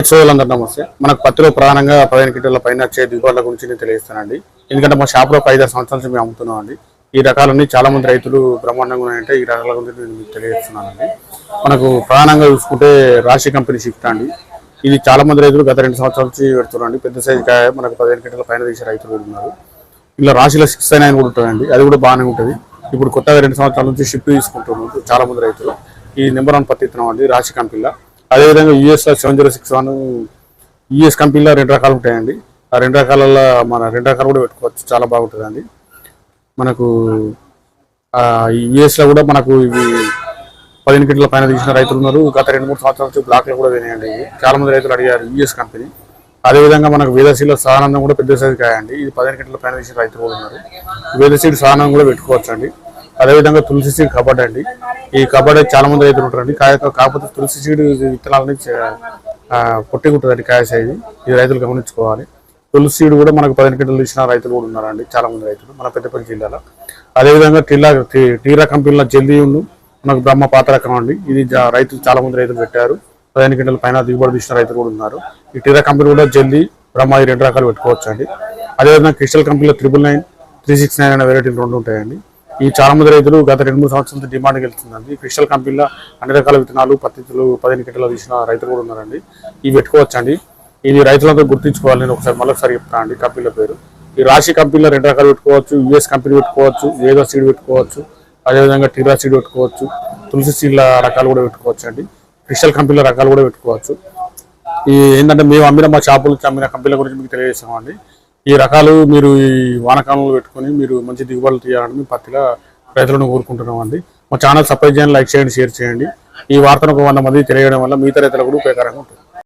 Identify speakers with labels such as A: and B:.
A: అందరూ నమస్తే. మనకు పత్తిలో ప్రధానంగా 15 క్వింటాల పైన వచ్చే దిగుబడుల గురించి నేను తెలియజేస్తానండి. ఎందుకంటే మా షాప్లో 5-6 సంవత్సరాల నుంచి మేము అమ్ముతున్నాం అండి. ఈ రకాలన్నీ చాలా మంది రైతులు బ్రహ్మాండంగా ఉన్నాయంటే ఈ రకాల గురించి నేను మీకు తెలియజేస్తున్నానండి. మనకు ప్రధానంగా చూసుకుంటే రాశి కంపెనీ షిఫ్ట్ అండి. ఇది చాలా మంది రైతులు గత 2 సంవత్సరాల నుంచి పెడుతున్నారండి. పెద్ద సైజు కాయ మనకు 15 క్వింటాల పైన తీసే రైతులు ఉన్నారు. ఇలా రాశిలో 6-9 కూడా ఉంటుందండి. అది కూడా బాగానే ఉంటుంది. ఇప్పుడు కొత్తగా 2 సంవత్సరాల నుంచి షిఫ్ట్ తీసుకుంటున్నారు చాలా మంది రైతులు. ఈ నెంబర్ 1 పత్తి ఇస్తున్నాం అండి రాశి కంపెనీలో. అదేవిధంగా యూఎస్లో 7061 యూఎస్ కంపెనీలో 2 రకాలు ఉంటాయండి. ఆ 2 రకాలలో మన 2 రకాలు కూడా పెట్టుకోవచ్చు, చాలా బాగుంటుందండి. మనకు యూఎస్లో కూడా మనకు ఇవి 15 క్వింటాల పైన తీసిన రైతులు ఉన్నారు. గత 2-3 సంవత్సరాల నుంచి బ్లాక్లో కూడా వినాయండి. చాలా మంది రైతులు అడిగారు యూఎస్ కంపెనీ. అదేవిధంగా మనకు వేదసీలో సానందం కూడా పెద్ద సైజు కాయండి. ఇది 15 క్వింటాల పైన తీసిన రైతులు కూడా ఉన్నారు. వేదసీడ్ సానం కూడా పెట్టుకోవచ్చు అండి. అదేవిధంగా తులసి సీడ్ కబడ్డీ అండి. ఈ కబడ్డీ చాలా మంది రైతులు ఉంటారండి. కాకపోతే తులసి సీడ్ విత్తనాలని పొట్టి ఉంటుందండి కాయ సైజు. ఇది రైతులు గమనించుకోవాలి. తులసి సీడ్ కూడా మనకు 15 క్వింటాలు తీసిన రైతులు కూడా ఉన్నారండి, చాలా మంది రైతులు మన పెద్దపల్లి జిల్లాలో. అదేవిధంగా టీరా కంపెనీలో జల్దీ మనకు బ్రహ్మ పాత రకం అండి. ఇది రైతులు చాలా మంది రైతులు పెట్టారు. 15 క్వింటాల పైన దిగుబడి తీసిన రైతులు కూడా ఉన్నారు. ఈ టీరా కంపెనీ కూడా జల్దీ బ్రహ్మ ఈ 2 రకాలు పెట్టుకోవచ్చు అండి. అదేవిధంగా క్రిస్టల్ కంపెనీలో 999, 369 అనే వెరైటీలు 2 ఉంటాయండి. ఈ చాలా మంది రైతులు గత 2-3 సంవత్సరాల డిమాండ్కి వెళ్తుందండి. క్రిస్టల్ కంపెనీలో అన్ని రకాల విత్తనాలు పత్తితులు 15 క్వింటాలు తీసిన రైతులు కూడా ఉన్నారండి. ఇవి పెట్టుకోవచ్చు అండి. ఇది రైతులంతా గుర్తించుకోవాలి. నేను మళ్ళొకసారి చెప్తాను అండి కంపెనీల పేరు. ఈ రాశి కంపెనీలో 2 రకాలు పెట్టుకోవచ్చు. యూఎస్ కంపెనీ పెట్టుకోవచ్చు, వేద సీడ్ పెట్టుకోవచ్చు, అదేవిధంగా టీరా సీడ్ పెట్టుకోవచ్చు, తులసి సీడ్ల రకాలు కూడా పెట్టుకోవచ్చు అండి. క్రిస్టల్ కంపెనీల రకాలు కూడా పెట్టుకోవచ్చు. ఈ ఏంటంటే మేము అమ్మిన మా షాపులు అమ్మిన కంపెనీల గురించి మీకు తెలియజేస్తామండి. ఈ రకాలు మీరు ఈ వానకాలంలో పెట్టుకొని మీరు మంచి దిగుబడులు తీయాలని మేము పత్తిగా రైతులను కోరుకుంటున్నాం అండి. మా ఛానల్ సబ్స్క్రైబ్ చేయండి, లైక్ చేయండి, షేర్ చేయండి. ఈ వార్తను 100 మంది తెలియడం వల్ల మిగతా రైతులకు కూడా ఉపయోగకరంగా ఉంటుంది.